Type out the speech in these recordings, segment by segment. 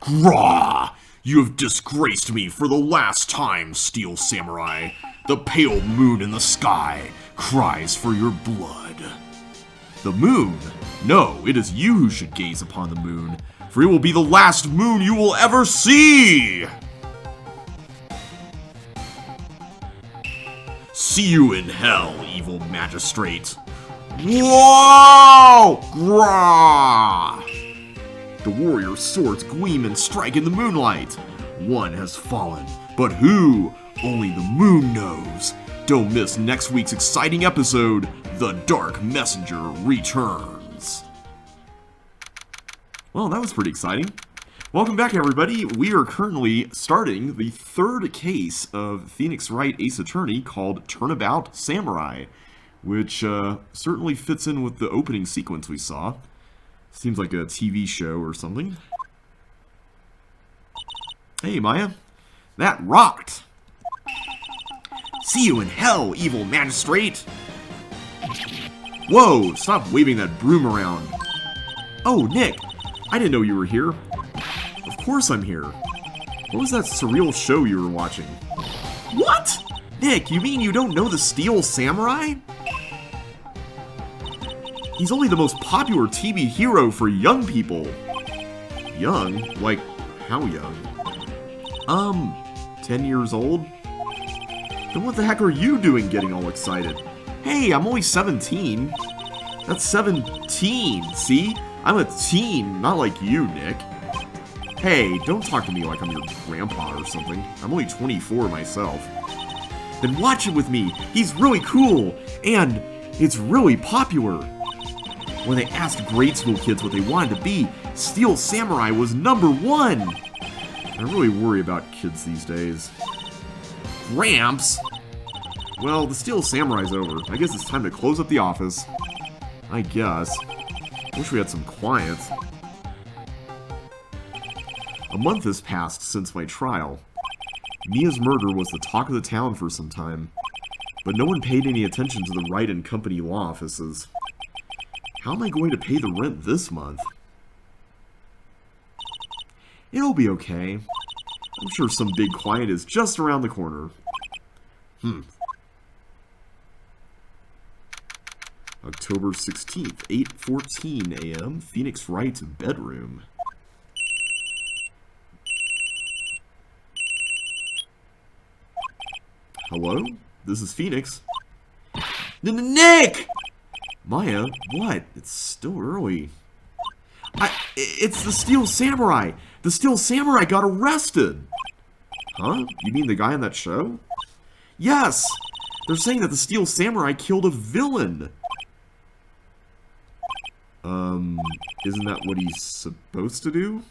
Grah! You have disgraced me for the last time, Steel Samurai. The pale moon in the sky cries for your blood. The moon? No, it is you who should gaze upon the moon, for it will be the last moon you will ever see! See you in hell, evil magistrate. Whoa! Grah! The warrior's swords gleam and strike in the moonlight. One has fallen, but who? Only the moon knows. Don't miss next week's exciting episode, The Dark Messenger Returns. Well, that was pretty exciting. Welcome back, everybody. We are currently starting the third case of Phoenix Wright Ace Attorney called Turnabout Samurai, which certainly fits in with the opening sequence we saw. Seems like a TV show or something. Hey, Maya. That rocked! See you in hell, evil magistrate! Whoa, stop waving that broom around. Oh, Nick, I didn't know you were here. Of course I'm here. What was that surreal show you were watching? What? Nick, you mean you don't know the Steel Samurai? He's only the most popular TV hero for young people. Young? Like, how young? 10 years old? Then what the heck are you doing getting all excited? Hey, I'm only 17. That's 17, see? I'm a teen, not like you, Nick. Hey, don't talk to me like I'm your grandpa or something. I'm only 24 myself. Then watch it with me. He's really cool, and it's really popular. When they asked grade school kids what they wanted to be, Steel Samurai was #1. I really worry about kids these days. Gramps? Well, the Steel Samurai's over. I guess it's time to close up the office. I guess. Wish we had some clients. A month has passed since my trial. Mia's murder was the talk of the town for some time, but no one paid any attention to the Wright and Company law offices. How am I going to pay the rent this month? It'll be okay. I'm sure some big client is just around the corner. October 16th, 8:14 a.m., Phoenix Wright's bedroom. Hello? This is Phoenix. Nick! Maya, what? It's still early. It's the Steel Samurai! The Steel Samurai got arrested! Huh? You mean the guy on that show? Yes! They're saying that the Steel Samurai killed a villain! Isn't that what he's supposed to do?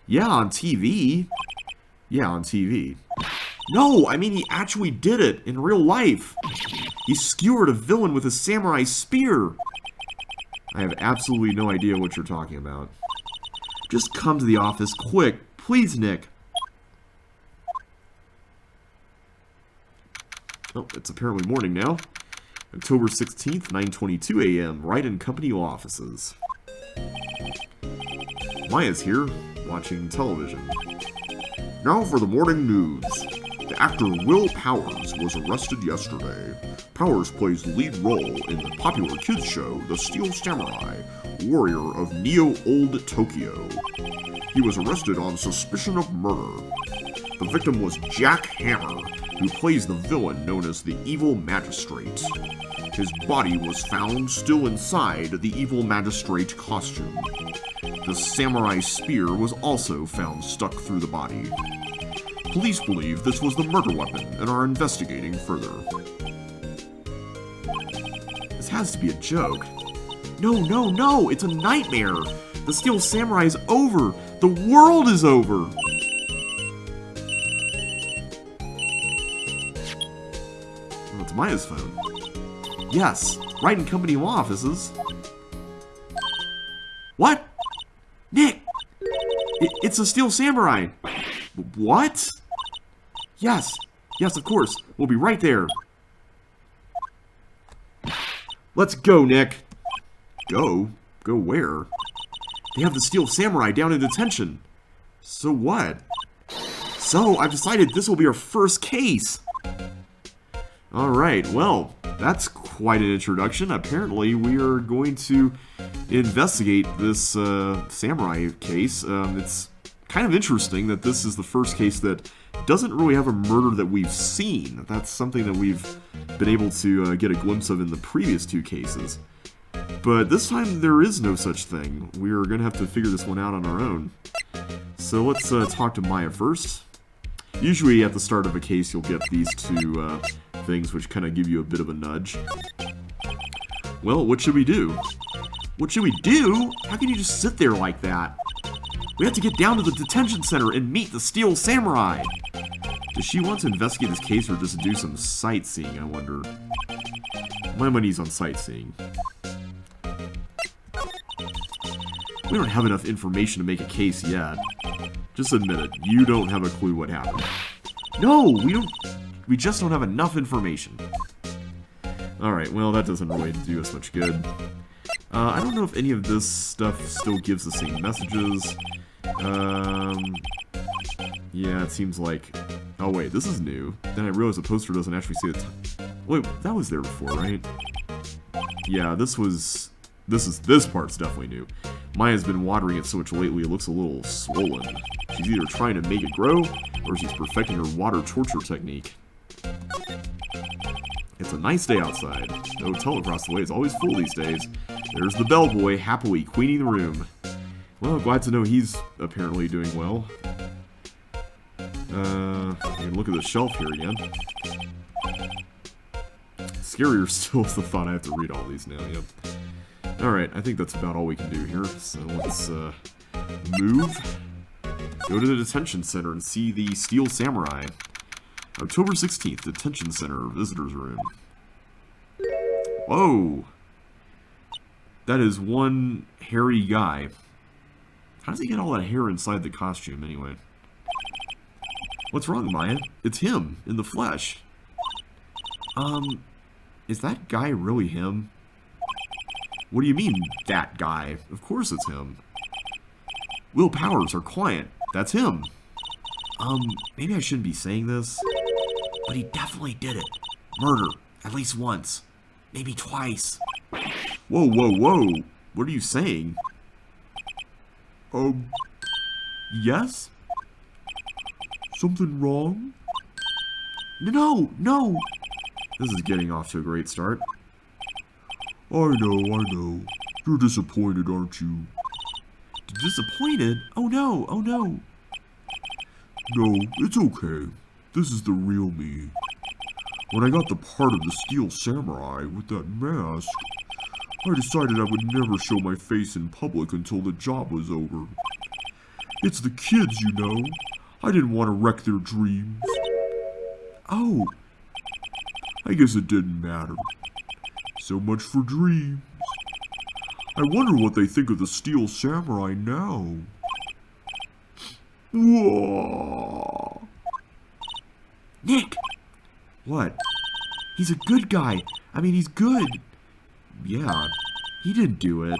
Yeah, on TV. Yeah, on TV. No, I mean he actually did it in real life. He skewered a villain with a samurai spear. I have absolutely no idea what you're talking about. Just come to the office, quick. Please, Nick. Oh, it's apparently morning now. October 16th, 9:22 a.m., Wright and Company offices. Maya's here, watching television. Now for the morning news. The actor Will Powers was arrested yesterday. Powers plays the lead role in the popular kids show The Steel Samurai, warrior of Neo-Old Tokyo. He was arrested on suspicion of murder. The victim was Jack Hammer, who plays the villain known as the Evil Magistrate. His body was found still inside the Evil Magistrate costume. The samurai spear was also found stuck through the body. Police believe this was the murder weapon and are investigating further. This has to be a joke. No, it's a nightmare. The Steel Samurai is over. The world is over. Oh, it's Maya's phone. Yes, Wright and Company law offices. What? Nick! It's the Steel Samurai. What? Yes, of course. We'll be right there. Let's go, Nick. Go? Go where? They have the Steel Samurai down in detention. So what? So, I've decided this will be our first case! Alright, well, that's quite an introduction. Apparently, we are going to investigate this samurai case. It's kind of interesting that this is the first case that doesn't really have a murder that we've seen. That's something that we've been able to get a glimpse of in the previous two cases. But this time, there is no such thing. We're going to have to figure this one out on our own. So let's talk to Maya first. Usually at the start of a case, you'll get these two things which kind of give you a bit of a nudge. Well, what should we do? What should we do? How can you just sit there like that? We have to get down to the detention center and meet the Steel Samurai. Does she want to investigate this case or just do some sightseeing, I wonder? My money's on sightseeing. We don't have enough information to make a case yet. Just admit it, you don't have a clue what happened. No, we just don't have enough information. Alright, well that doesn't really do us much good. I don't know if any of this stuff still gives the same messages. Yeah, it seems like... Oh wait, this is new. Then I realized the poster doesn't actually say the time. Wait, that was there before, right? Yeah, this part's definitely new. Maya's been watering it so much lately it looks a little swollen. She's either trying to make it grow, or she's perfecting her water torture technique. It's a nice day outside. The hotel across the way is always full these days. There's the bellboy, happily queening the room. Well, glad to know he's apparently doing well. You can look at the shelf here again. Scarier still is the thought I have to read all these now, yep. Alright, I think that's about all we can do here, so let's move. Go to the detention center and see the Steel Samurai. October 16th, detention center, visitor's room. Whoa! That is one hairy guy. How does he get all that hair inside the costume, anyway? What's wrong, Maya? It's him, in the flesh. Is that guy really him? What do you mean, that guy? Of course it's him. Will Powers, our client. That's him. Maybe I shouldn't be saying this, but he definitely did it. Murder. At least once. Maybe twice. Whoa, whoa, whoa. What are you saying? Yes? Something wrong? No, no! This is getting off to a great start. I know. You're disappointed, aren't you? Disappointed? Oh no, oh no. No, it's okay. This is the real me. When I got the part of the Steel Samurai with that mask, I decided I would never show my face in public until the job was over. It's the kids, you know. I didn't want to wreck their dreams. Oh. I guess it didn't matter. So much for dreams. I wonder what they think of the Steel Samurai now. Whoa. Nick! What? He's a good guy. I mean, he's good. Yeah, he didn't do it.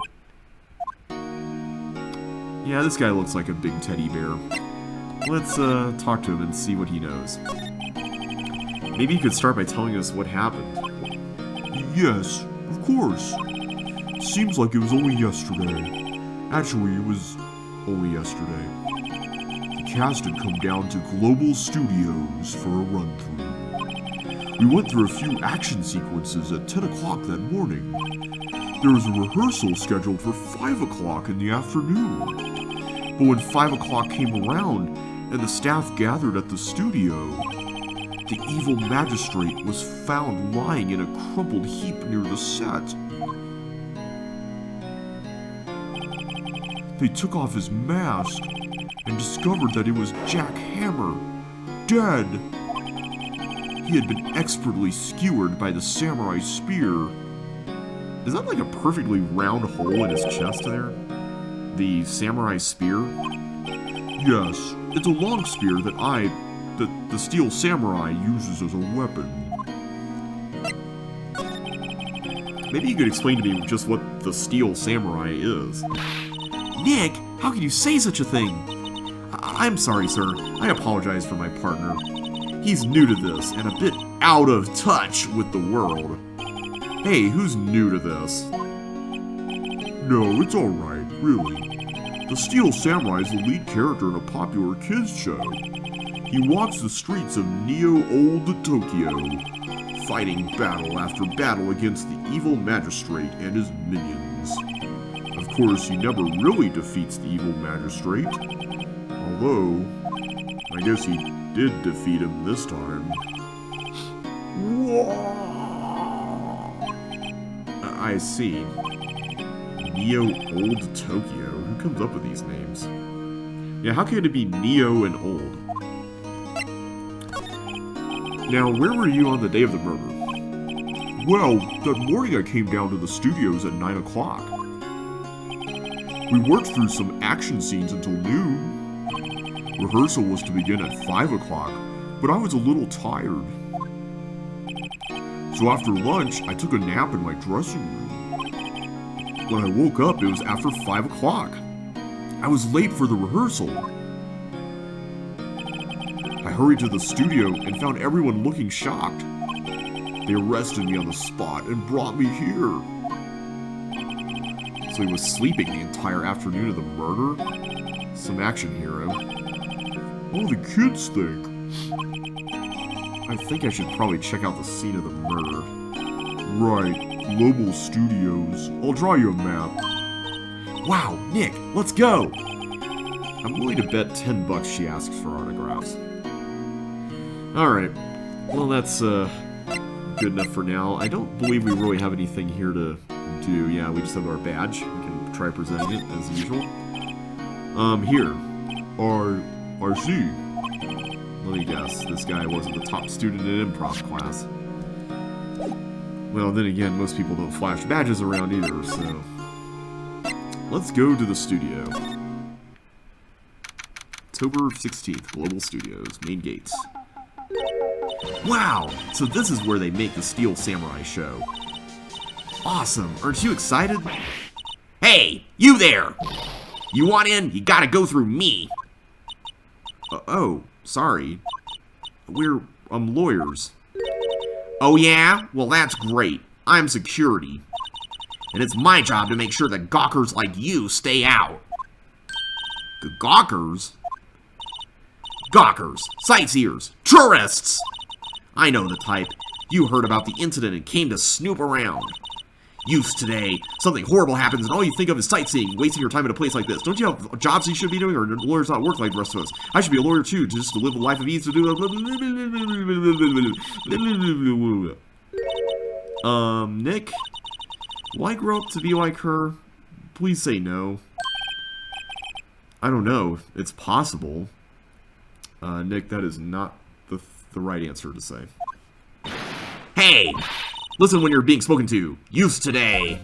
Yeah, this guy looks like a big teddy bear. Let's talk to him and see what he knows. Maybe he could start by telling us what happened. Yes, of course. Seems like it was only yesterday. Actually, it was only yesterday. The cast had come down to Global Studios for a run-through. We went through a few action sequences at 10 o'clock that morning. There was a rehearsal scheduled for 5 o'clock in the afternoon. But when 5 o'clock came around and the staff gathered at the studio, the evil magistrate was found lying in a crumpled heap near the set. They took off his mask and discovered that it was Jack Hammer, dead. He had been expertly skewered by the samurai spear. Is that like a perfectly round hole in his chest there? The samurai spear? Yes, it's a long spear that the Steel Samurai uses as a weapon. Maybe you could explain to me just what the Steel Samurai is. Nick, how can you say such a thing? I'm sorry, sir. I apologize for my partner. He's new to this and a bit out of touch with the world. Hey, who's new to this? No, it's alright, really. The Steel Samurai is the lead character in a popular kids show. He walks the streets of Neo-Old Tokyo, fighting battle after battle against the evil magistrate and his minions. Of course, he never really defeats the evil magistrate, although I guess he did defeat him this time. I see. Neo-Old Tokyo? Who comes up with these names? Yeah, how can it be Neo and old? Now, where were you on the day of the murder? Well, that morning I came down to the studios at 9 o'clock. We worked through some action scenes until noon. Rehearsal was to begin at 5 o'clock, but I was a little tired. So after lunch, I took a nap in my dressing room. When I woke up, it was after 5 o'clock. I was late for the rehearsal. I hurried to the studio and found everyone looking shocked. They arrested me on the spot and brought me here. So he was sleeping the entire afternoon of the murder? Some action hero. What do the kids think? I think I should probably check out the scene of the murder. Right, Global Studios. I'll draw you a map. Wow, Nick, let's go! I'm willing to bet $10 she asks for autographs. Alright, well that's good enough for now. I don't believe we really have anything here to do. Yeah, we just have our badge. We can try presenting it as usual. Here. I see. Let me guess, this guy wasn't the top student in improv class. Well, then again, most people don't flash badges around either, so... Let's go to the studio. October 16th, Global Studios, main gates. Wow! So this is where they make the Steel Samurai show. Awesome! Aren't you excited? Hey! You there! You want in? You gotta go through me! Oh, sorry. We're, lawyers. Oh yeah? Well, that's great. I'm security. And it's my job to make sure that gawkers like you stay out. The gawkers? Gawkers, sightseers, tourists! I know the type. You heard about the incident and came to snoop around. Youth today, something horrible happens and all you think of is sightseeing, wasting your time in a place like this. Don't you have jobs you should be doing, or lawyers not work like the rest of us? I should be a lawyer too, just to live a life of ease to do... Nick? Will I grow up to be like her? Please say no. I don't know. It's possible. Nick, that is not the right answer to say. Hey! Listen when you're being spoken to. Youth today!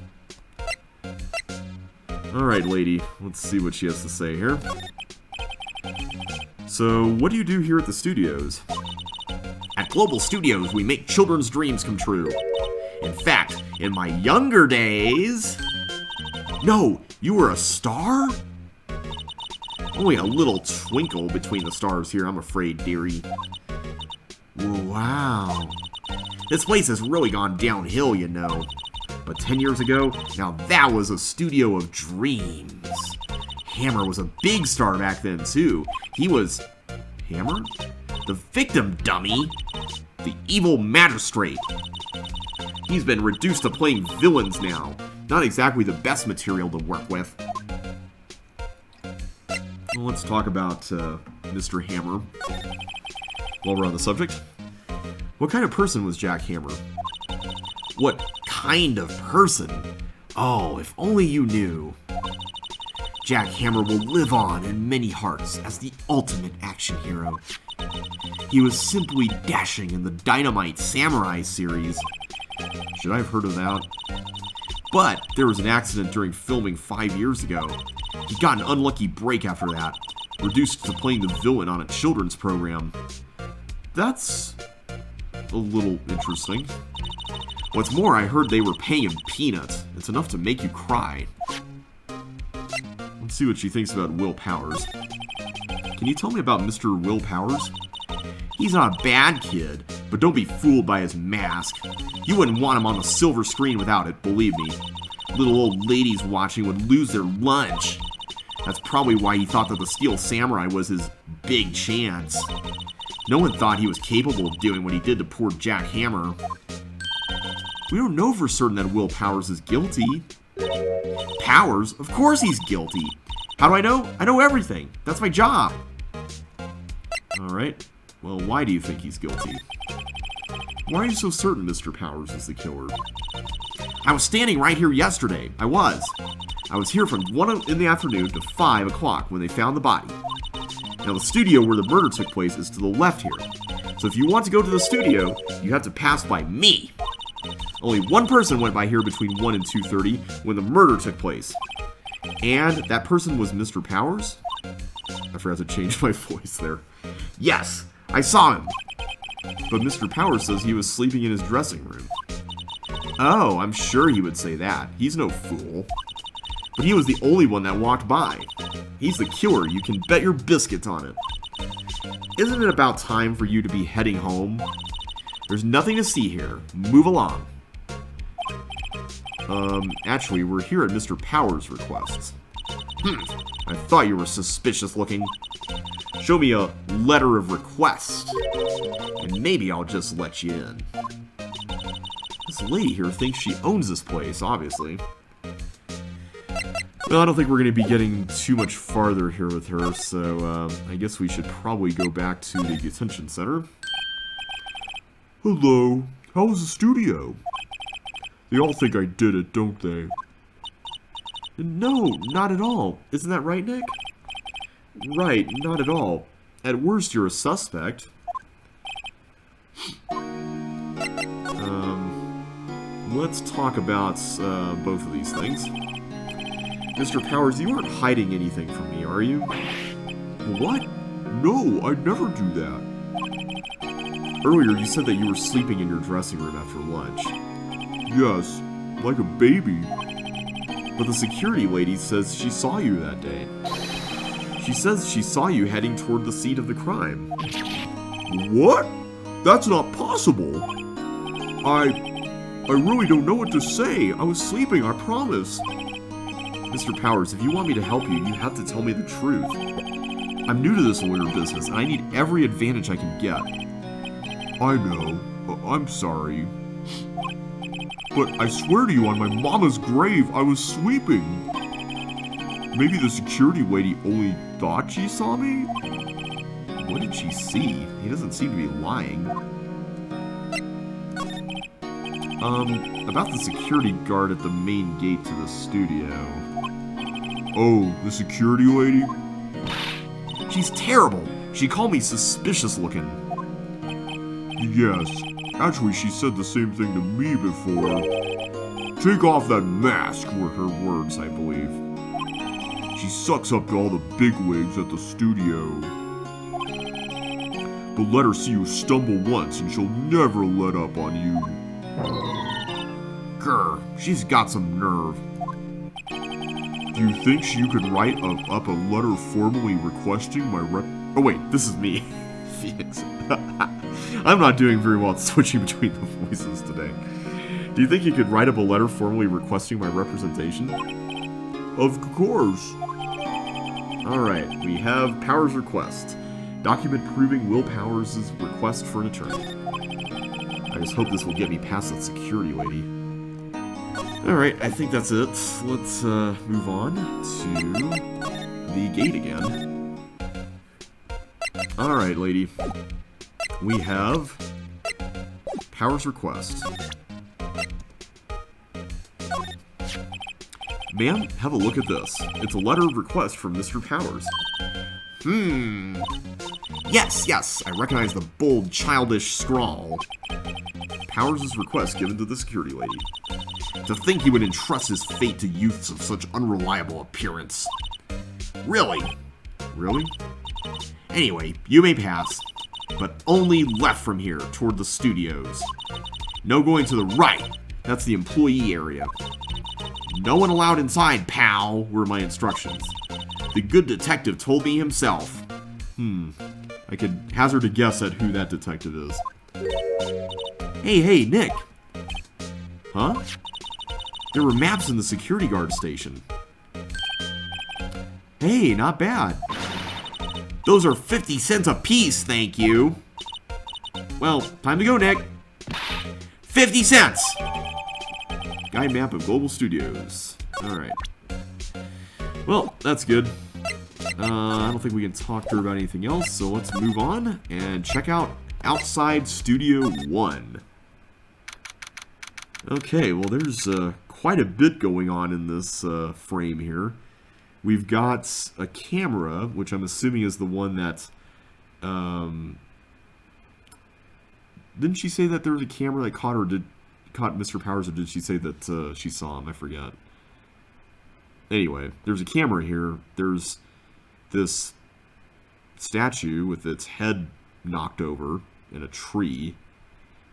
Alright, lady. Let's see what she has to say here. So, what do you do here at the studios? At Global Studios, we make children's dreams come true. In fact, in my younger days... No! You were a star? Only a little twinkle between the stars here, I'm afraid, dearie. Wow. This place has really gone downhill, you know. But 10 years ago, now that was a studio of dreams. Hammer was a big star back then, too. He was... Hammer? The victim, dummy! The evil magistrate. He's been reduced to playing villains now. Not exactly the best material to work with. Well, let's talk about Mr. Hammer. While we're on the subject. What kind of person was Jack Hammer? What kind of person? Oh, if only you knew. Jack Hammer will live on in many hearts as the ultimate action hero. He was simply dashing in the Dynamite Samurai series. Should I have heard of that? But there was an accident during filming 5 years ago. He got an unlucky break after that, reduced to playing the villain on a children's program. That's a little interesting. What's more, I heard they were paying him peanuts. It's enough to make you cry. Let's see what she thinks about Will Powers. can you tell me about Mr. Will Powers? He's not a bad kid, but don't be fooled by his mask. You wouldn't want him on the silver screen without it, believe me. Little old ladies watching would lose their lunch. That's probably why he thought that the Steel Samurai was his big chance. No one thought he was capable of doing what he did to poor Jack Hammer. We don't know for certain that Will Powers is guilty. Powers? Of course he's guilty. How do I know? I know everything. That's my job. Alright. Well, why do you think he's guilty? Why are you so certain Mr. Powers is the killer? I was standing right here yesterday. I was here from 1 in the afternoon to 5 o'clock when they found the body. Now, the studio where the murder took place is to the left here. So if you want to go to the studio, you have to pass by me. Only one person went by here between 1 and 2:30 when the murder took place. And that person was Mr. Powers? I forgot to change my voice there. Yes, I saw him. But Mr. Powers says he was sleeping in his dressing room. Oh, I'm sure he would say that. He's no fool. But he was the only one that walked by. He's the killer. You can bet your biscuits on it. Isn't it about time for you to be heading home? There's nothing to see here. Move along. Actually, we're here at Mr. Powers' requests. I thought you were suspicious looking. Show me a letter of request, and maybe I'll just let you in. This lady here thinks she owns this place, obviously. Well, I don't think we're going to be getting too much farther here with her, so I guess we should probably go back to the detention center. Hello, how was the studio? They all think I did it, don't they? No, not at all. Isn't that right, Nick? Right, not at all. At worst, you're a suspect. Let's talk about both of these things. Mr. Powers, you aren't hiding anything from me, are you? What? No, I'd never do that. Earlier, you said that you were sleeping in your dressing room after lunch. Yes, like a baby. But the security lady says she saw you that day. She says she saw you heading toward the scene of the crime. What? That's not possible. I really don't know what to say. I was sleeping, I promise. Mr. Powers, if you want me to help you, you have to tell me the truth. I'm new to this lawyer business, and I need every advantage I can get. I know. I'm sorry. But I swear to you, on my mama's grave, I was sleeping. Maybe the security lady only thought she saw me? What did she see? He doesn't seem to be lying. About the security guard at the main gate to the studio. Oh, the security lady? She's terrible. She called me suspicious looking. Yes. Actually, she said the same thing to me before. Take off that mask, were her words, I believe. She sucks up to all the bigwigs at the studio. But let her see you stumble once and she'll never let up on you. Grr, she's got some nerve. Do you think you could write up a letter formally requesting my Oh wait, this is me. Phoenix. I'm not doing very well at switching between the voices today. Do you think you could write up a letter formally requesting my representation? Of course. Alright, we have Powers' request. Document proving Will Powers' request for an attorney. I just hope this will get me past that security lady. Alright, I think that's it. Let's move on to the gate again. Alright, lady. We have Powers' request. Ma'am, have a look at this. It's a letter of request from Mr. Powers. Yes, I recognize the bold, childish scrawl. Powers' request given to the security lady. To think he would entrust his fate to youths of such unreliable appearance. Really? Really? Anyway, you may pass. But only left from here, toward the studios. No going to the right. That's the employee area. No one allowed inside, pal, were my instructions. The good detective told me himself. I could hazard a guess at who that detective is. Hey, Nick! Huh? There were maps in the security guard station. Hey, not bad. Those are 50 cents a piece, thank you. Well, time to go, Nick. 50 cents! Guide map of Global Studios. Alright. Well, that's good. I don't think we can talk to her about anything else, so let's move on and check out Outside Studio 1. Okay, well there's quite a bit going on in this frame here. We've got a camera, which I'm assuming is the one that... didn't she say that there was a camera that caught Mr. Powers, or did she say that she saw him? I forget. Anyway, there's a camera here. There's this statue with its head knocked over in a tree.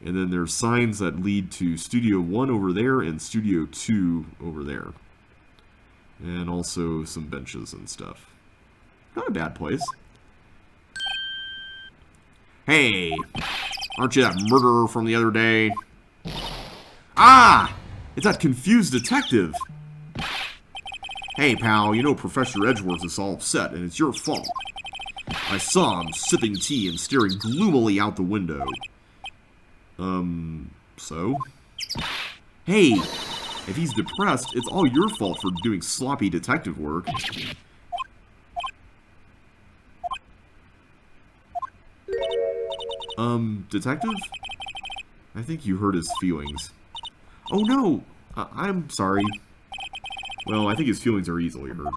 And then there's signs that lead to Studio 1 over there and Studio 2 over there. And also some benches and stuff. Not a bad place. Hey, aren't you that murderer from the other day? Ah! It's that confused detective. Hey, pal, you know Professor Edgeworth is all upset, and it's your fault. I saw him sipping tea and staring gloomily out the window. So? Hey, if he's depressed, it's all your fault for doing sloppy detective work. Detective? I think you hurt his feelings. Oh no! I'm sorry. Well, I think his feelings are easily hurt.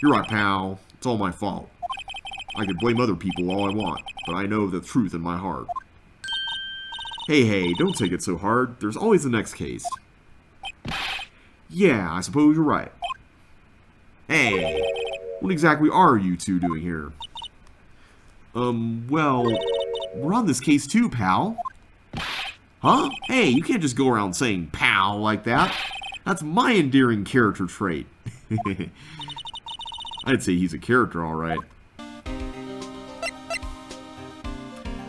You're right, pal. It's all my fault. I could blame other people all I want, but I know the truth in my heart. Hey, don't take it so hard. There's always the next case. Yeah, I suppose you're right. Hey, what exactly are you two doing here? Well, we're on this case too, pal. Huh? Hey, you can't just go around saying pal like that. That's my endearing character trait. I'd say he's a character, alright.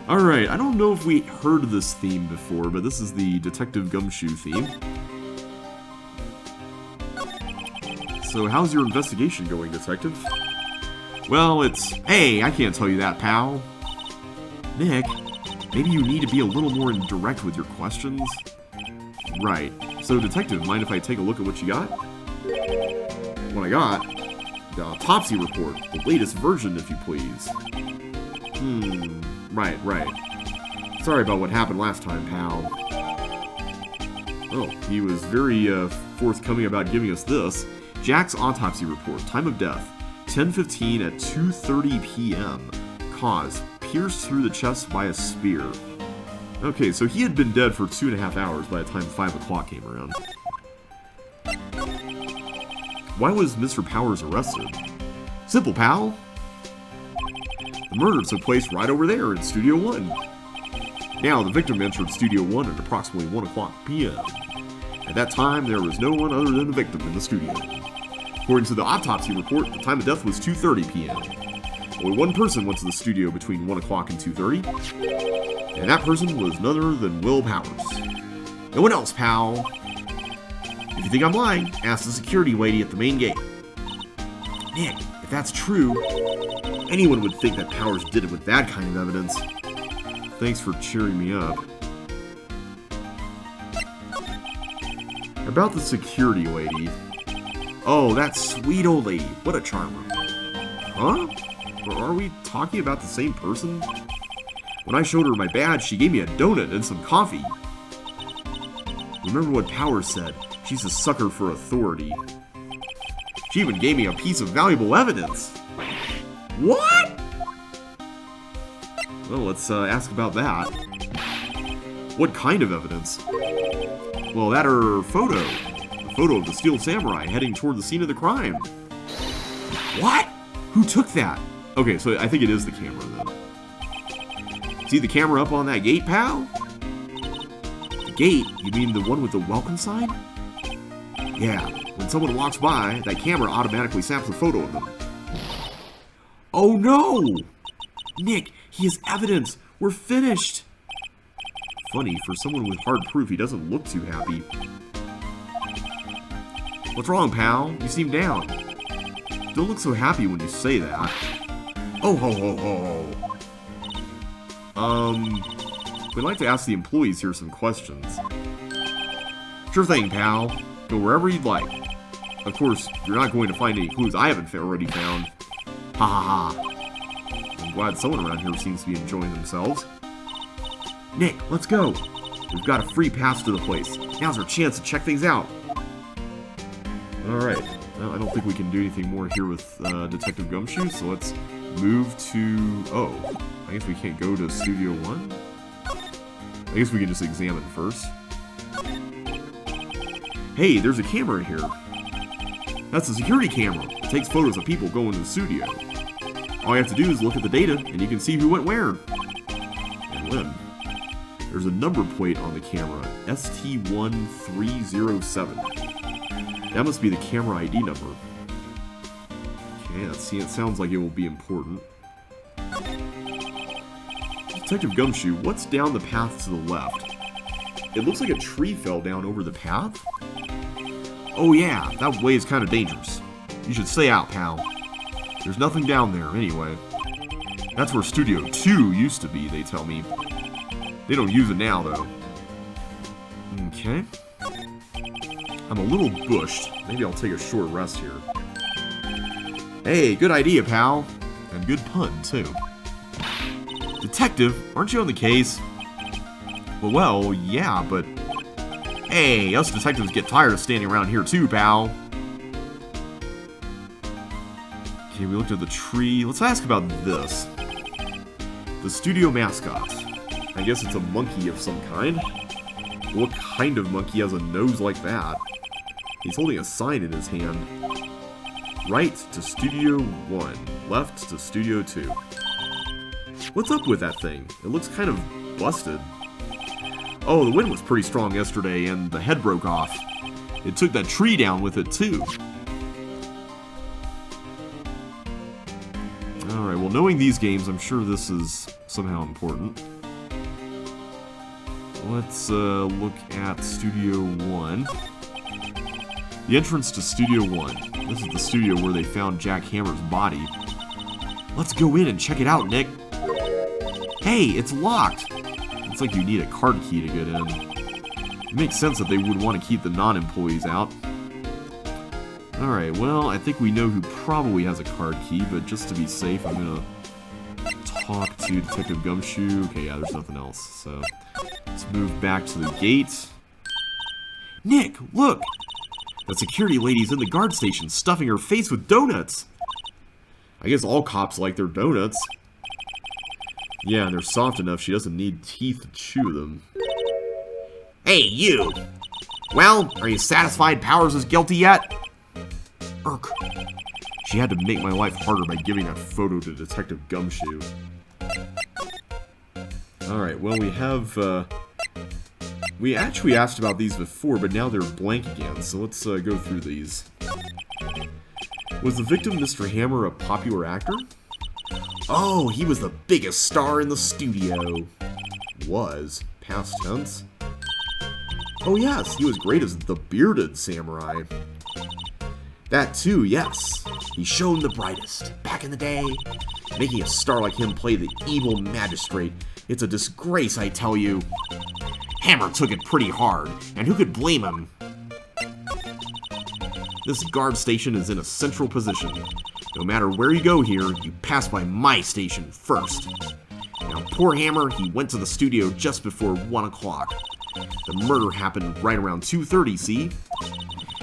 Alright, I don't know if we heard this theme before, but this is the Detective Gumshoe theme. So, how's your investigation going, Detective? Well, it's... Hey, I can't tell you that, pal. Nick, maybe you need to be a little more indirect with your questions? Right. So, Detective, mind if I take a look at what you got? What I got? The Autopsy report. The latest version, if you please. Right. Sorry about what happened last time, pal. Oh, he was very forthcoming about giving us this. Jack's autopsy report. Time of death. 10:15 at 2:30 p.m. Cause. Pierced through the chest by a spear. Okay, so he had been dead for 2.5 hours by the time 5 o'clock came around. Why was Mr. Powers arrested? Simple, pal. The murder took place right over there in Studio 1. Now, the victim entered Studio 1 at approximately 1 o'clock p.m. At that time, there was no one other than the victim in the studio. According to the autopsy report, the time of death was 2:30 p.m. Only one person went to the studio between 1 o'clock and 2:30, and that person was none other than Will Powers. No one else, pal. If you think I'm lying, ask the security lady at the main gate. Nick, if that's true, anyone would think that Powers did it with that kind of evidence. Thanks for cheering me up. About the security lady. Oh, that sweet old lady. What a charmer. Huh? Are we talking about the same person? When I showed her my badge, she gave me a donut and some coffee. Remember what Powers said. She's a sucker for authority. She even gave me a piece of valuable evidence. What? Well, let's ask about that. What kind of evidence? Well, that her photo. The photo of the Steel Samurai heading toward the scene of the crime. What? Who took that? Okay, so I think it is the camera then. See the camera up on that gate, pal? The gate? You mean the one with the welcome sign? Yeah, when someone walks by, that camera automatically snaps a photo of them. Oh no! Nick, he has evidence! We're finished! Funny, for someone with hard proof, he doesn't look too happy. What's wrong, pal? You seem down. Don't look so happy when you say that. Oh, ho, ho, ho. We'd like to ask the employees here some questions. Sure thing, pal. Go wherever you'd like. Of course, you're not going to find any clues I haven't already found. Ha ha ha. I'm glad someone around here seems to be enjoying themselves. Nick, let's go. We've got a free pass to the place. Now's our chance to check things out. Alright. Well, I don't think we can do anything more here with Detective Gumshoe, so let's move to... Oh, I guess we can't go to Studio 1? I guess we can just examine first. Hey, there's a camera here. That's a security camera. It takes photos of people going to the studio. All you have to do is look at the data, and you can see who went where. And when. There's a number plate on the camera, ST1307. That must be the camera ID number. Okay, let's see, it sounds like it will be important. Detective Gumshoe, what's down the path to the left? It looks like a tree fell down over the path. Oh yeah, that way is kind of dangerous. You should stay out, pal. There's nothing down there, anyway. That's where Studio 2 used to be, they tell me. They don't use it now, though. Okay. I'm a little bushed. Maybe I'll take a short rest here. Hey, good idea, pal. And good pun, too. Detective, aren't you on the case? Well, yeah, but... Hey, us detectives get tired of standing around here too, pal. Okay, we looked at the tree. Let's ask about this. The studio mascot. I guess it's a monkey of some kind. What kind of monkey has a nose like that? He's holding a sign in his hand. Right to Studio 1. Left to Studio 2. What's up with that thing? It looks kind of busted. Oh, the wind was pretty strong yesterday, and the head broke off. It took that tree down with it, too. Alright, well, knowing these games, I'm sure this is somehow important. Let's look at Studio 1. The entrance to Studio 1. This is the studio where they found Jack Hammer's body. Let's go in and check it out, Nick. Hey, it's locked. It's like you need a card key to get in. It makes sense that they would want to keep the non-employees out. Alright, well, I think we know who probably has a card key, but just to be safe, I'm gonna talk to Detective Gumshoe. Okay, yeah, there's nothing else, so let's move back to the gate. Nick, look! That security lady's in the guard station, stuffing her face with donuts! I guess all cops like their donuts. Yeah, and they're soft enough she doesn't need teeth to chew them. Hey, you! Well, are you satisfied Powers is guilty yet? Irk. She had to make my life harder by giving that photo to Detective Gumshoe. Alright, well, we have, we actually asked about these before, but now they're blank again, so let's go through these. Was the victim Mr. Hammer a popular actor? Oh, he was the biggest star in the studio. Was. Past tense. Oh yes, he was great as the bearded samurai. That too, yes. He shone the brightest. Back in the day, making a star like him play the evil magistrate. It's a disgrace, I tell you. Hammer took it pretty hard, and who could blame him? This guard station is in a central position. No matter where you go here, you pass by my station first. Now, poor Hammer, he went to the studio just before 1 o'clock. The murder happened right around 2:30, see?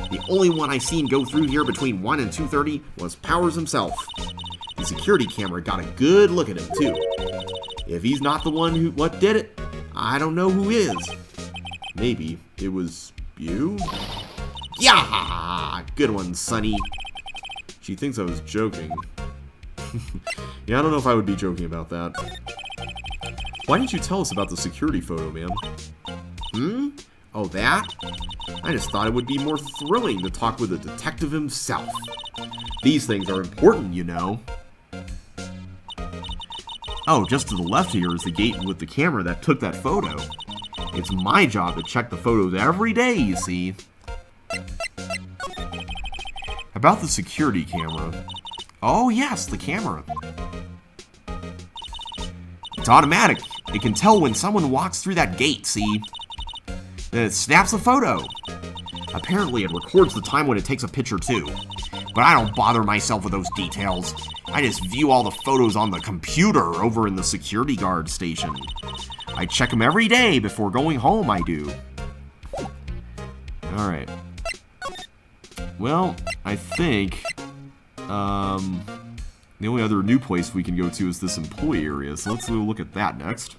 The only one I seen go through here between 1 and 2:30 was Powers himself. The security camera got a good look at him, too. If he's not the one who did it, I don't know who is. Maybe it was you? Yeah! Good one, Sonny. She thinks I was joking. Yeah, I don't know if I would be joking about that. Why didn't you tell us about the security photo, man? Oh, that? I just thought it would be more thrilling to talk with the detective himself. These things are important, you know. Oh, just to the left here is the gate with the camera that took that photo. It's my job to check the photos every day, you see. About the security camera. Oh yes, the camera. It's automatic. It can tell when someone walks through that gate, see? Then it snaps a photo. Apparently it records the time when it takes a picture too. But I don't bother myself with those details. I just view all the photos on the computer over in the security guard station. I check them every day before going home, I do. Alright. Well, I think the only other new place we can go to is this employee area, so let's look at that next.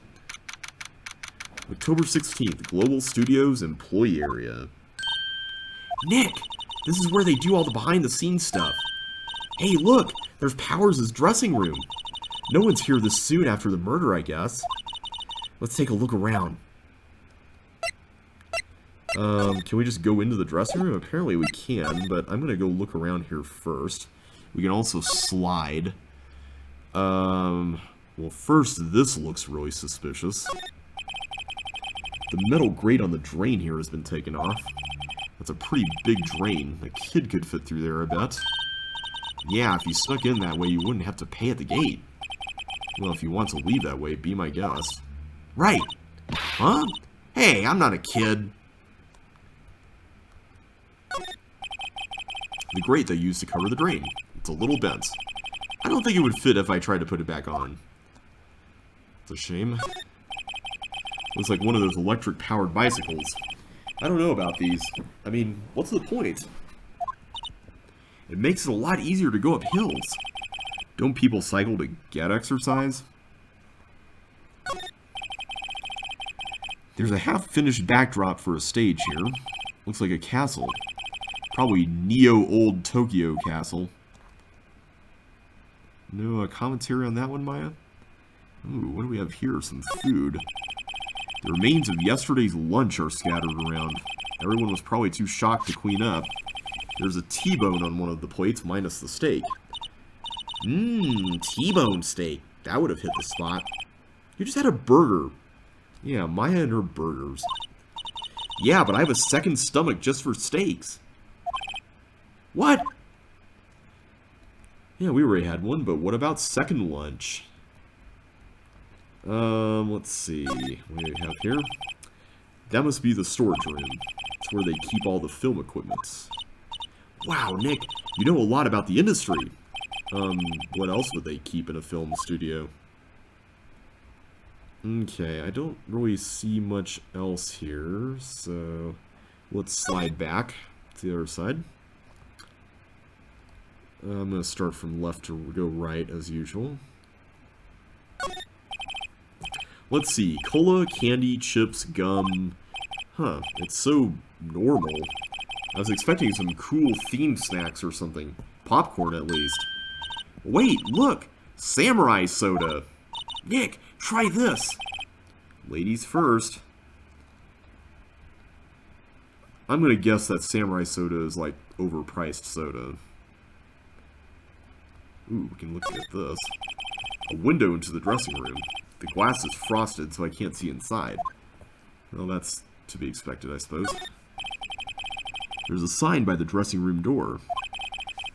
October 16th, Global Studios employee area. Nick, this is where they do all the behind-the-scenes stuff. Hey, look, there's Powers' dressing room. No one's here this soon after the murder, I guess. Let's take a look around. Can we just go into the dressing room? Apparently we can, but I'm gonna go look around here first. We can also slide. Well, first, this looks really suspicious. The metal grate on the drain here has been taken off. That's a pretty big drain. A kid could fit through there, I bet. Yeah, if you snuck in that way, you wouldn't have to pay at the gate. Well, if you want to leave that way, be my guest. Right. Huh? Hey, I'm not a kid. The grate they used to cover the drain. It's a little bent. I don't think it would fit if I tried to put it back on. It's a shame. Looks like one of those electric-powered bicycles. I don't know about these. I mean, what's the point? It makes it a lot easier to go up hills. Don't people cycle to get exercise? There's a half-finished backdrop for a stage here. Looks like a castle. Probably Neo-Old Tokyo Castle. No commentary on that one, Maya? Ooh, what do we have here? Some food. The remains of yesterday's lunch are scattered around. Everyone was probably too shocked to clean up. There's a T-bone on one of the plates, minus the steak. Mmm, T-bone steak. That would have hit the spot. You just had a burger. Yeah, Maya and her burgers. Yeah, but I have a second stomach just for steaks. What? Yeah, we already had one, but what about second lunch? Let's see. What do we have here? That must be the storage room. It's where they keep all the film equipment. Wow, Nick, you know a lot about the industry. What else would they keep in a film studio? Okay, I don't really see much else here, so let's slide back to the other side. I'm going to start from left to go right, as usual. Let's see. Cola, candy, chips, gum. Huh, it's so normal. I was expecting some cool themed snacks or something. Popcorn, at least. Wait, look! Samurai soda! Nick, try this! Ladies first. I'm gonna guess that samurai soda is like overpriced soda. Ooh, we can look at this. A window into the dressing room. The glass is frosted, so I can't see inside. Well, that's to be expected, I suppose. There's a sign by the dressing room door.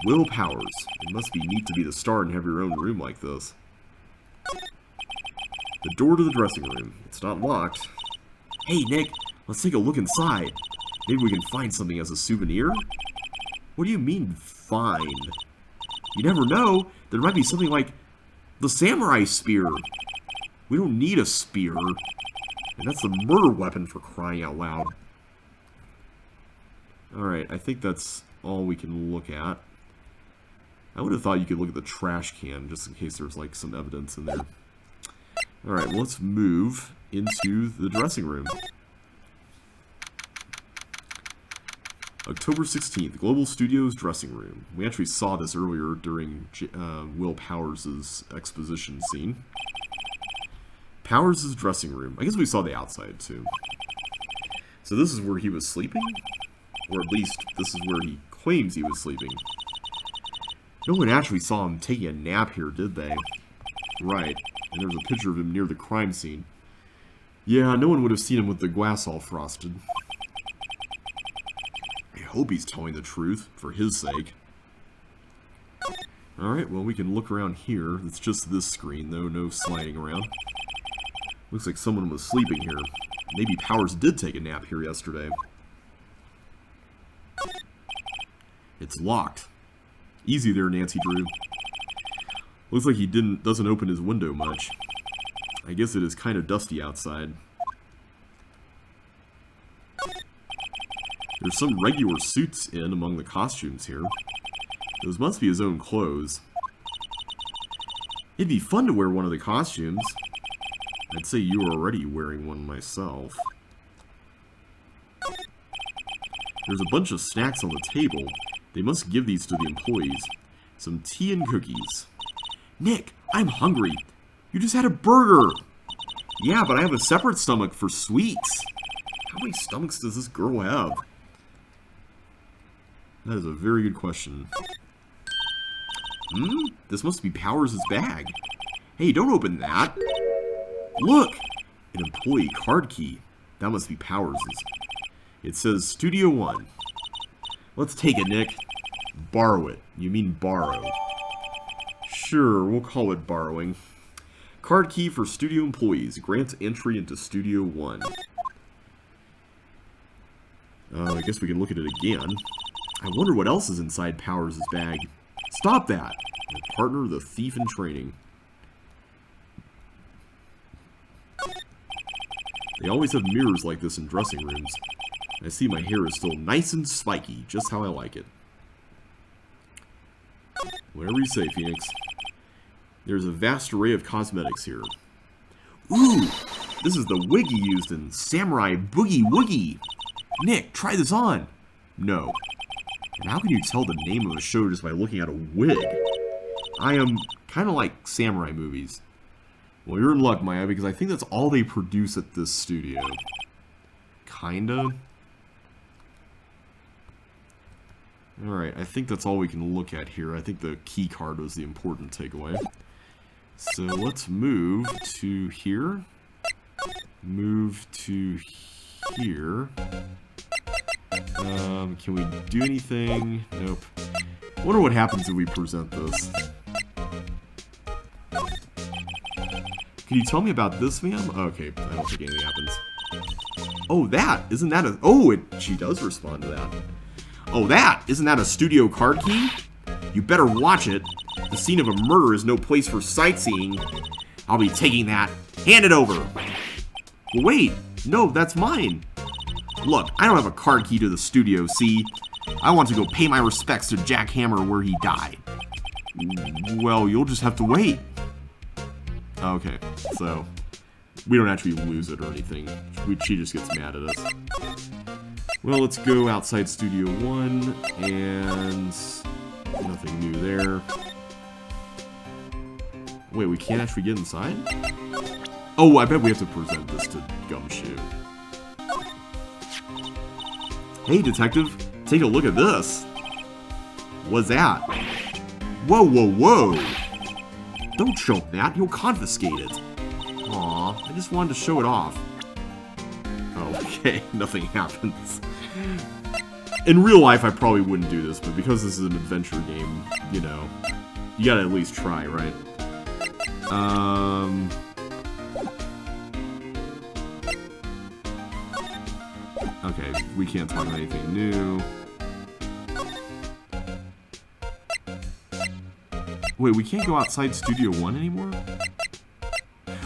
Will Powers. It must be neat to be the star and have your own room like this. The door to the dressing room. It's not locked. Hey, Nick, let's take a look inside. Maybe we can find something as a souvenir? What do you mean, find? You never know. There might be something like the samurai spear. We don't need a spear. And that's the murder weapon, for crying out loud. Alright, I think that's all we can look at. I would have thought you could look at the trash can, just in case there's like some evidence in there. Alright, let's move into the dressing room. October 16th, Global Studios dressing room. We actually saw this earlier during Will Powers' exposition scene. Powers' dressing room. I guess we saw the outside, too. So this is where he was sleeping? Or at least, this is where he claims he was sleeping. No one actually saw him taking a nap here, did they? Right. And there's a picture of him near the crime scene. Yeah, no one would have seen him with the glass all frosted. I hope he's telling the truth, for his sake. Alright, well, we can look around here. It's just this screen, though. No sliding around. Looks like someone was sleeping here. Maybe Powers did take a nap here yesterday. It's locked. Easy there, Nancy Drew. Looks like he doesn't open his window much. I guess it is kind of dusty outside. There's some regular suits in among the costumes here. Those must be his own clothes. It'd be fun to wear one of the costumes. I'd say you were already wearing one myself. There's a bunch of snacks on the table. They must give these to the employees. Some tea and cookies. Nick, I'm hungry. You just had a burger. Yeah, but I have a separate stomach for sweets. How many stomachs does this girl have? That is a very good question. This must be Powers' bag. Hey, don't open that. Look! An employee card key. That must be Powers'. It says Studio 1. Let's take it, Nick. Borrow it. You mean borrow. Sure, we'll call it borrowing. Card key for studio employees. Grants entry into Studio 1. I guess we can look at it again. I wonder what else is inside Powers' bag. Stop that! My partner, the thief in training. They always have mirrors like this in dressing rooms. I see my hair is still nice and spiky, just how I like it. Whatever you say, Phoenix. There's a vast array of cosmetics here. Ooh! This is the wig he used in Samurai Boogie Woogie! Nick, try this on! No. And how can you tell the name of a show just by looking at a wig? I am kind of like samurai movies. Well, you're in luck, Maya, because I think that's all they produce at this studio. Kinda. Alright, I think that's all we can look at here. I think the key card was the important takeaway. So let's move to here. Move to here. Can we do anything? Nope. Wonder what happens if we present this. Can you tell me about this, ma'am? Okay, I don't think anything happens. Oh, that! Isn't that a... Oh, she does respond to that. Oh, that! Isn't that a studio card key? You better watch it. The scene of a murder is no place for sightseeing. I'll be taking that. Hand it over. Well, wait. No, that's mine. Look, I don't have a card key to the studio, see? I want to go pay my respects to Jack Hammer where he died. Well, you'll just have to wait. Okay, so we don't actually lose it or anything. She just gets mad at us. Well, let's go outside Studio 1, and nothing new there. Wait, we can't actually get inside? Oh, I bet we have to present this to Gumshoe. Hey, detective, take a look at this. What's that? Whoa, whoa, whoa! Don't show that, you'll confiscate it. Aw, I just wanted to show it off. Okay, nothing happens. In real life, I probably wouldn't do this, but because this is an adventure game, you know, you gotta at least try, right? Okay, we can't talk about anything new. Wait, we can't go outside Studio 1 anymore?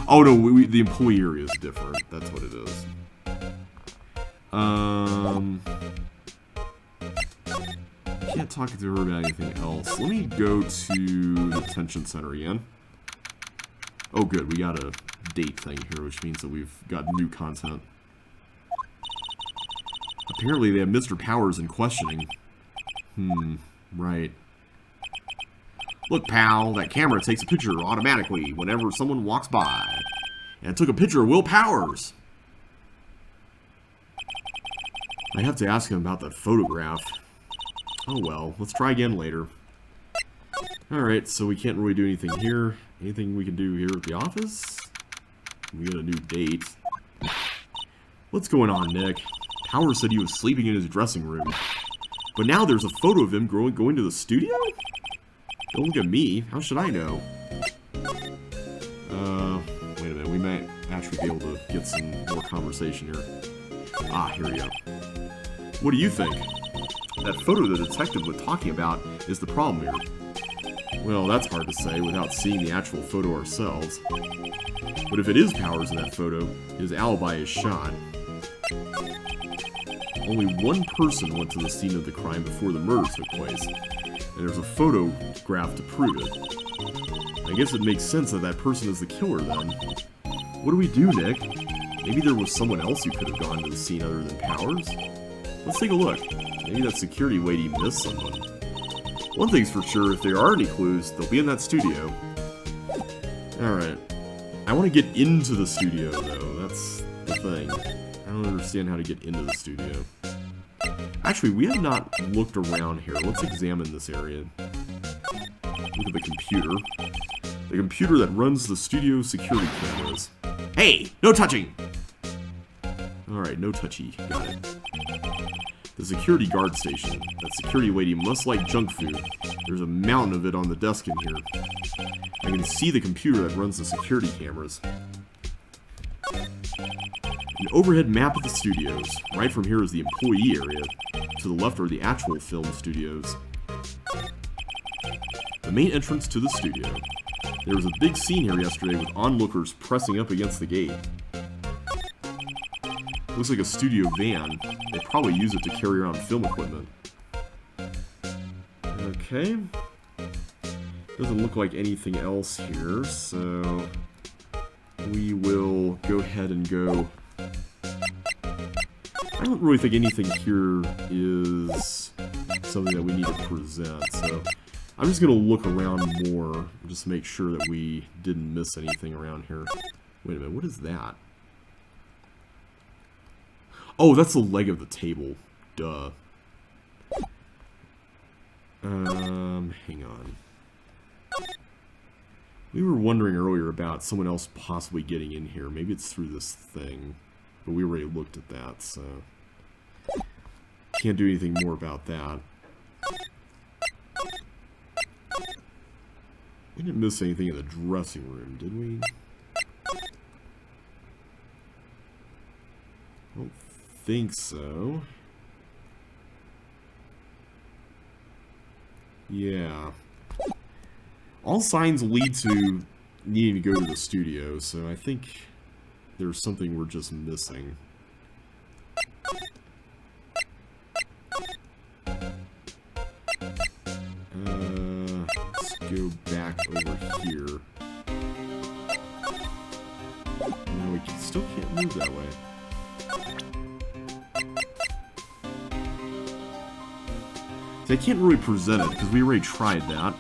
Oh no, the employee area is different. That's what it is. Can't talk to her about anything else. Let me go to the detention center again. Oh good, we got a date thing here, which means that we've got new content. Apparently they have Mr. Powers in questioning. Right. Look, pal, that camera takes a picture automatically whenever someone walks by. And it took a picture of Will Powers. I have to ask him about that photograph. Oh well, let's try again later. Alright, so we can't really do anything here. Anything we can do here at the office? We got a new date. What's going on, Nick? Power said he was sleeping in his dressing room. But now there's a photo of him going to the studio? Don't look at me. How should I know? Wait a minute. We might actually be able to get some more conversation here. Ah, here we go. What do you think? That photo the detective was talking about is the problem here. Well, that's hard to say without seeing the actual photo ourselves. But if it is Powers in that photo, his alibi is shot. Only one person went to the scene of the crime before the murder took place, and there's a photograph to prove it. I guess it makes sense that that person is the killer then. What do we do, Nick? Maybe there was someone else who could have gone to the scene other than Powers? Let's take a look. Maybe that security lady missed someone. One thing's for sure, if there are any clues, they'll be in that studio. Alright. I want to get into the studio, though. That's the thing. I don't understand how to get into the studio. Actually, we have not looked around here. Let's examine this area. Look at the computer. The computer that runs the studio security cameras. Hey! No touching! Alright, no touchy. Got it. The security guard station. That security lady must like junk food. There's a mountain of it on the desk in here. I can see the computer that runs the security cameras. An overhead map of the studios. Right from here is the employee area. To the left are the actual film studios. The main entrance to the studio. There was a big scene here yesterday with onlookers pressing up against the gate. Looks like a studio van. They probably use it to carry around film equipment. Okay. Doesn't look like anything else here, so we will go ahead and go. I don't really think anything here is something that we need to present, so I'm just going to look around more, just to make sure that we didn't miss anything around here. Wait a minute, what is that? Oh, that's the leg of the table. Duh. Hang on. We were wondering earlier about someone else possibly getting in here. Maybe it's through this thing. But we already looked at that, so can't do anything more about that. We didn't miss anything in the dressing room, did we? I don't think so. Yeah. All signs lead to needing to go to the studio, so I think there's something we're just missing. Let's go back over here. No, we still can't move that way. See, I can't really present it because we already tried that.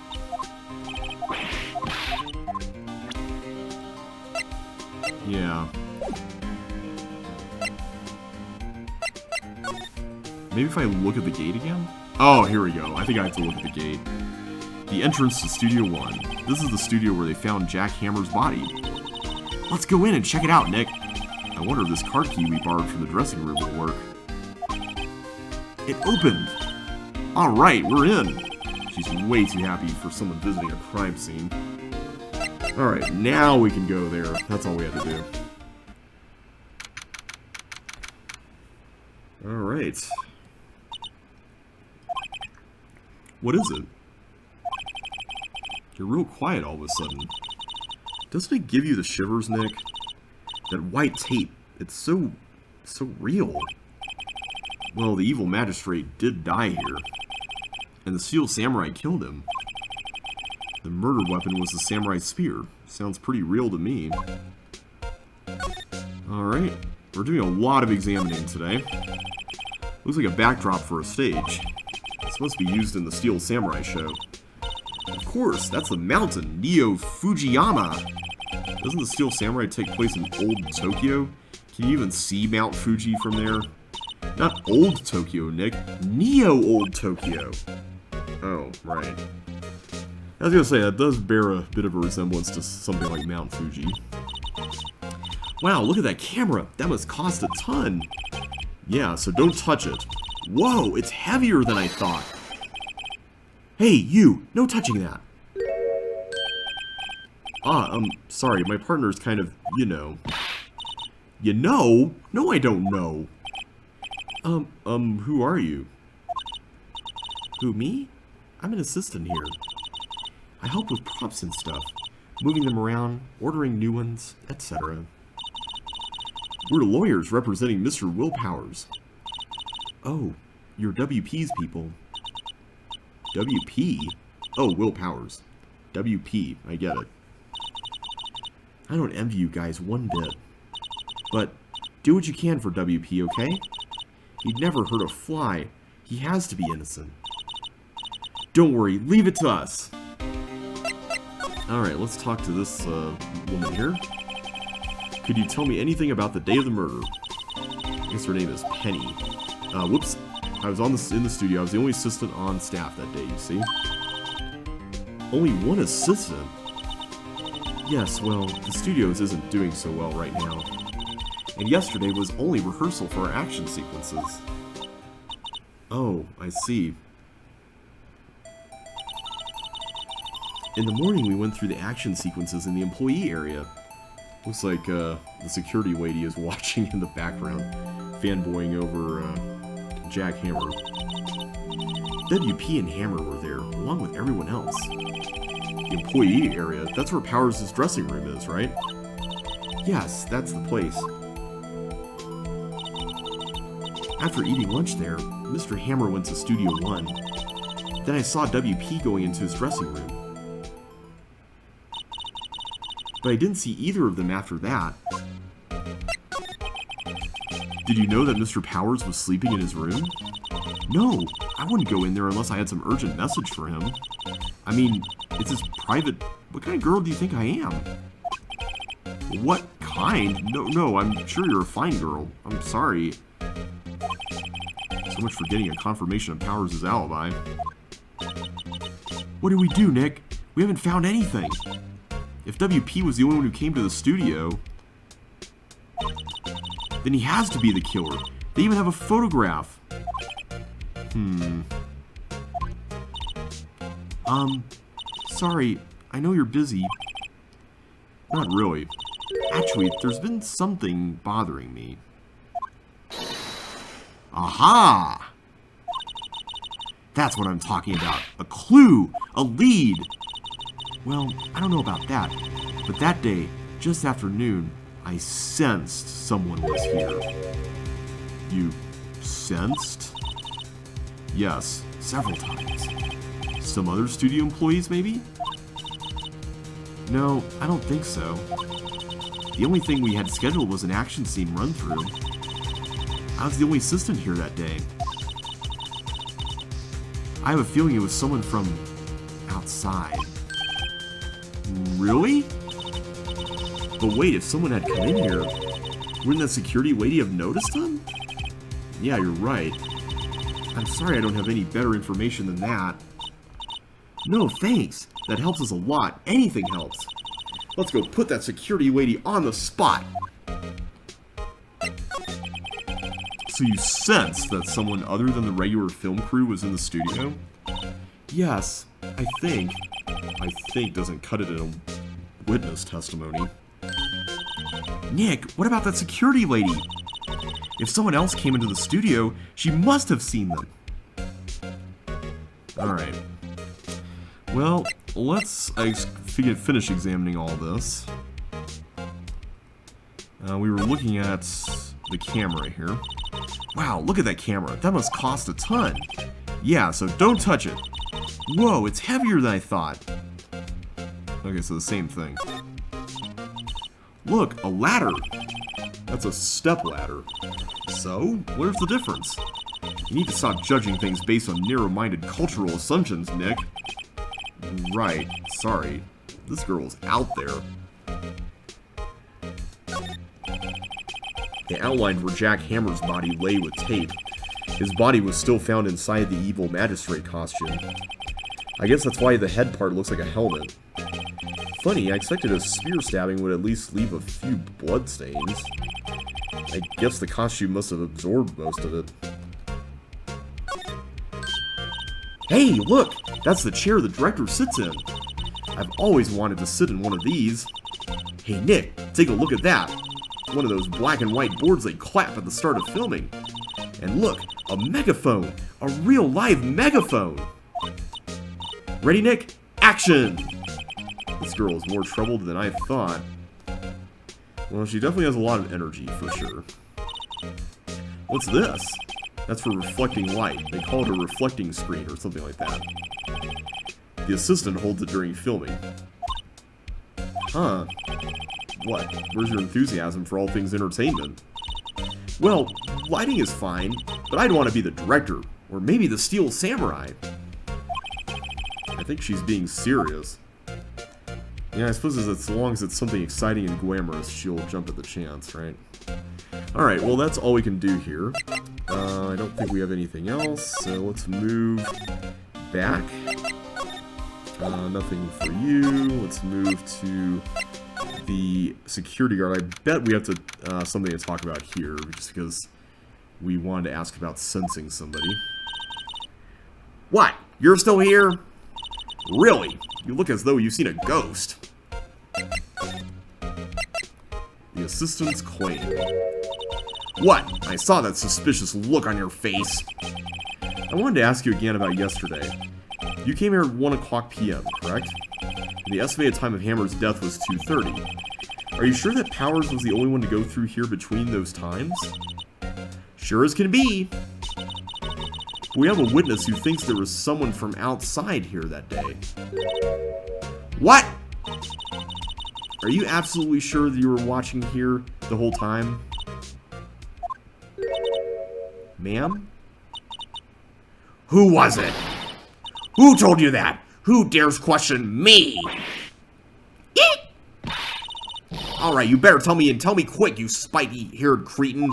Yeah. Maybe if I look at the gate again? Oh, here we go. I think I have to look at the gate. The entrance to Studio 1. This is the studio where they found Jack Hammer's body. Let's go in and check it out, Nick. I wonder if this card key we borrowed from the dressing room will work. It opened! Alright, we're in! She's way too happy for someone visiting a crime scene. Alright, now we can go there. That's all we had to do. Alright. What is it? You're real quiet all of a sudden. Doesn't it give you the shivers, Nick? That white tape, it's so real. Well, the evil magistrate did die here. And the steel samurai killed him. The murder weapon was the samurai spear. Sounds pretty real to me. Alright, we're doing a lot of examining today. Looks like a backdrop for a stage. It's supposed to be used in the Steel Samurai show. Of course, that's the mountain, Neo Fujiyama. Doesn't the Steel Samurai take place in old Tokyo? Can you even see Mount Fuji from there? Not old Tokyo, Nick. Neo old Tokyo. Oh, right. I was gonna say, that does bear a bit of a resemblance to something like Mount Fuji. Wow, look at that camera. That must cost a ton. Yeah, so don't touch it. Whoa, it's heavier than I thought. Hey, you! No touching that! Sorry, my partner's kind of, you know. You know? No, I don't know. Who are you? Who, me? I'm an assistant here. I help with props and stuff. Moving them around, ordering new ones, etc. We're lawyers representing Mr. Willpowers. Oh, you're WP's people. WP? Oh, Willpowers. WP, I get it. I don't envy you guys one bit. But do what you can for WP, okay? He'd never hurt a fly. He has to be innocent. Don't worry, leave it to us. Alright, let's talk to this woman here. Could you tell me anything about the day of the murder? I guess her name is Penny. Whoops. I was in the studio. I was the only assistant on staff that day, you see. Only one assistant? Yes, well, the studios isn't doing so well right now. And yesterday was only rehearsal for our action sequences. Oh, I see. In the morning, we went through the action sequences in the employee area. Looks like the security lady is watching in the background, fanboying over Jack Hammer. WP and Hammer were there, along with everyone else. The employee area, that's where Powers' dressing room is, right? Yes, that's the place. After eating lunch there, Mr. Hammer went to Studio 1. Then I saw WP going into his dressing room. But I didn't see either of them after that. Did you know that Mr. Powers was sleeping in his room? No, I wouldn't go in there unless I had some urgent message for him. I mean, it's his private... What kind of girl do you think I am? What kind? No, I'm sure you're a fine girl. I'm sorry. So much for getting a confirmation of Powers' alibi. What do we do, Nick? We haven't found anything. If WP was the only one who came to the studio, then he has to be the killer. They even have a photograph. Sorry, I know you're busy. Not really. Actually, there's been something bothering me. Aha! That's what I'm talking about. A clue! A lead! Well, I don't know about that, but that day, just after noon, I sensed someone was here. You sensed? Yes, several times. Some other studio employees, maybe? No, I don't think so. The only thing we had scheduled was an action scene run-through. I was the only assistant here that day. I have a feeling it was someone from outside. Really? But wait, if someone had come in here, wouldn't that security lady have noticed them? Yeah, you're right. I'm sorry I don't have any better information than that. No, thanks. That helps us a lot. Anything helps. Let's go put that security lady on the spot. So you sensed that someone other than the regular film crew was in the studio? Yes, I think. I think doesn't cut it in a witness testimony. Nick, what about that security lady? If someone else came into the studio, she must have seen them. Alright. Well, let's finish examining all this. We were looking at the camera here. Wow, look at that camera. That must cost a ton. Yeah, so don't touch it. Whoa, it's heavier than I thought. Okay, so the same thing. Look, a ladder. That's a step ladder. So, where's the difference? You need to stop judging things based on narrow-minded cultural assumptions, Nick. Right, sorry. This girl's out there. They outlined where Jack Hammer's body lay with tape. His body was still found inside the evil magistrate costume. I guess that's why the head part looks like a helmet. Funny, I expected a spear stabbing would at least leave a few bloodstains. I guess the costume must have absorbed most of it. Hey, look! That's the chair the director sits in. I've always wanted to sit in one of these. Hey Nick, take a look at that. One of those black and white boards they clap at the start of filming. And look, a megaphone! A real live megaphone! Ready, Nick? Action! This girl is more troubled than I thought. Well, she definitely has a lot of energy, for sure. What's this? That's for reflecting light. They call it a reflecting screen or something like that. The assistant holds it during filming. Huh. What? Where's your enthusiasm for all things entertainment? Well, lighting is fine, but I'd want to be the director, or maybe the Steel Samurai. I think she's being serious. Yeah, I suppose as long as it's something exciting and glamorous, she'll jump at the chance, right? Alright, well that's all we can do here. I don't think we have anything else, so let's move back. Nothing for you. Let's move to the security guard. I bet we have to something to talk about here, just because we wanted to ask about sensing somebody. What? You're still here? Really? You look as though you've seen a ghost. The assistant's claim. What? I saw that suspicious look on your face. I wanted to ask you again about yesterday. You came here at 1 o'clock p.m., correct? The estimated time of Hammer's death was 2:30. Are you sure that Powers was the only one to go through here between those times? Sure as can be. We have a witness who thinks there was someone from outside here that day. What? Are you absolutely sure that you were watching here the whole time? Ma'am? Who was it? Who told you that? Who dares question me? Alright, you better tell me, and tell me quick, you spiky-haired cretin.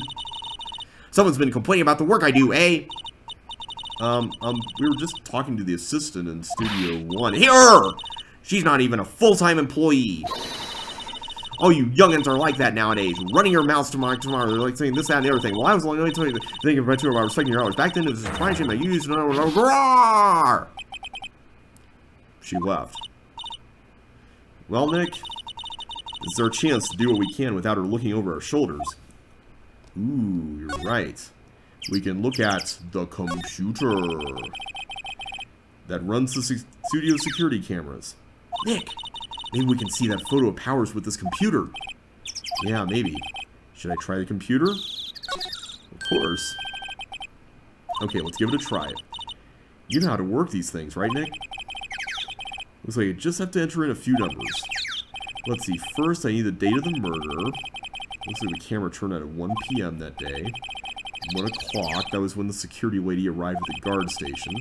Someone's been complaining about the work I do, eh? We were just talking to the assistant in Studio 1. Here! She's not even a full-time employee. Oh, you youngins are like that nowadays. Running your mouths tomorrow. They're like saying this, that, and the other thing. Well, I was only telling you thinking about you about respecting your hours. Back then, it was a surprising they used. She left. Well, Nick, it's our chance to do what we can without her looking over our shoulders. Ooh, you're right. We can look at the computer that runs the studio security cameras. Nick, maybe we can see that photo of Powers with this computer. Yeah, maybe. Should I try the computer? Of course. Okay, let's give it a try. You know how to work these things, right, Nick? Looks like you just have to enter in a few numbers. Let's see, first I need the date of the murder. Looks like the camera turned out at 1 p.m. that day. 1 o'clock, that was when the security lady arrived at the guard station.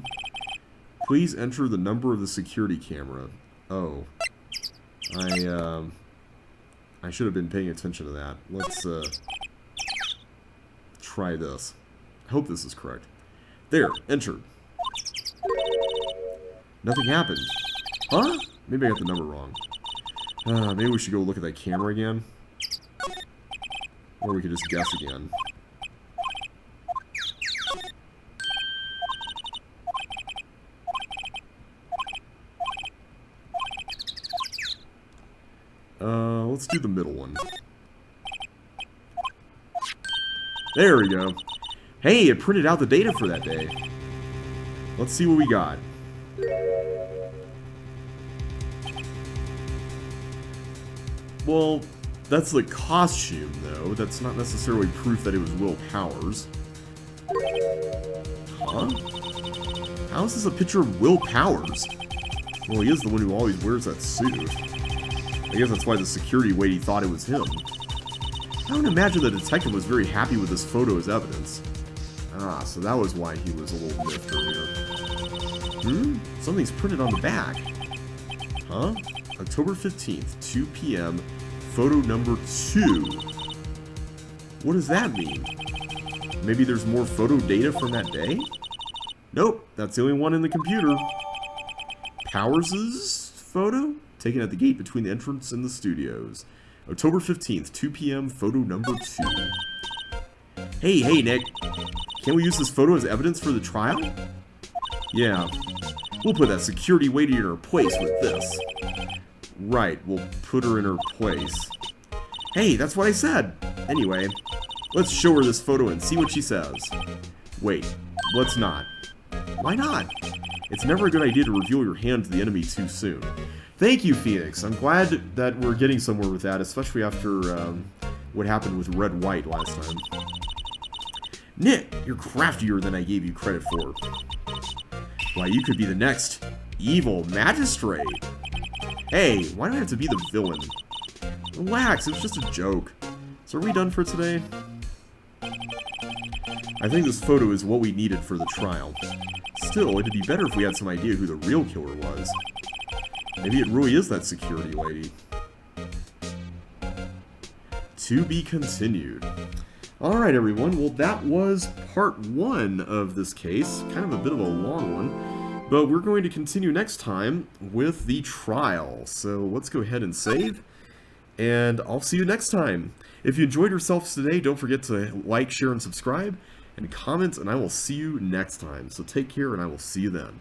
Please enter the number of the security camera. Oh. I should have been paying attention to that. Let's, try this. I hope this is correct. There, entered. Nothing happened. Huh? Maybe I got the number wrong. Maybe we should go look at that camera again. Or we could just guess again. Let's do the middle one. There we go. Hey, it printed out the data for that day. Let's see what we got. Well, that's the costume, though. That's not necessarily proof that it was Will Powers. Huh? How is this a picture of Will Powers? Well, he is the one who always wears that suit. I guess that's why the security lady thought it was him. I would imagine the detective was very happy with this photo as evidence. Ah, so that was why he was a little miffed earlier. Something's printed on the back. Huh? October 15th, 2 p.m., photo number 2. What does that mean? Maybe there's more photo data from that day? Nope, that's the only one in the computer. Powers' photo taken at the gate between the entrance and the studios. October 15th, 2 p.m., photo number 2. Hey, Nick. Can't we use this photo as evidence for the trial? Yeah. We'll put that security lady in her place with this. Right, we'll put her in her place. Hey, that's what I said! Anyway, let's show her this photo and see what she says. Wait, let's not. Why not? It's never a good idea to reveal your hand to the enemy too soon. Thank you, Phoenix. I'm glad that we're getting somewhere with that, especially after what happened with Wright last time. Nick, you're craftier than I gave you credit for. Why, you could be the next evil magistrate. Hey, why do I have to be the villain? Relax, it was just a joke. So are we done for today? I think this photo is what we needed for the trial. Still, it'd be better if we had some idea who the real killer was. Maybe it really is that security lady. To be continued. Alright everyone, well that was part 1 of this case. Kind of a bit of a long one. But we're going to continue next time with the trial. So let's go ahead and save. And I'll see you next time. If you enjoyed yourselves today, don't forget to like, share, and subscribe. And comment, and I will see you next time. So take care, and I will see you then.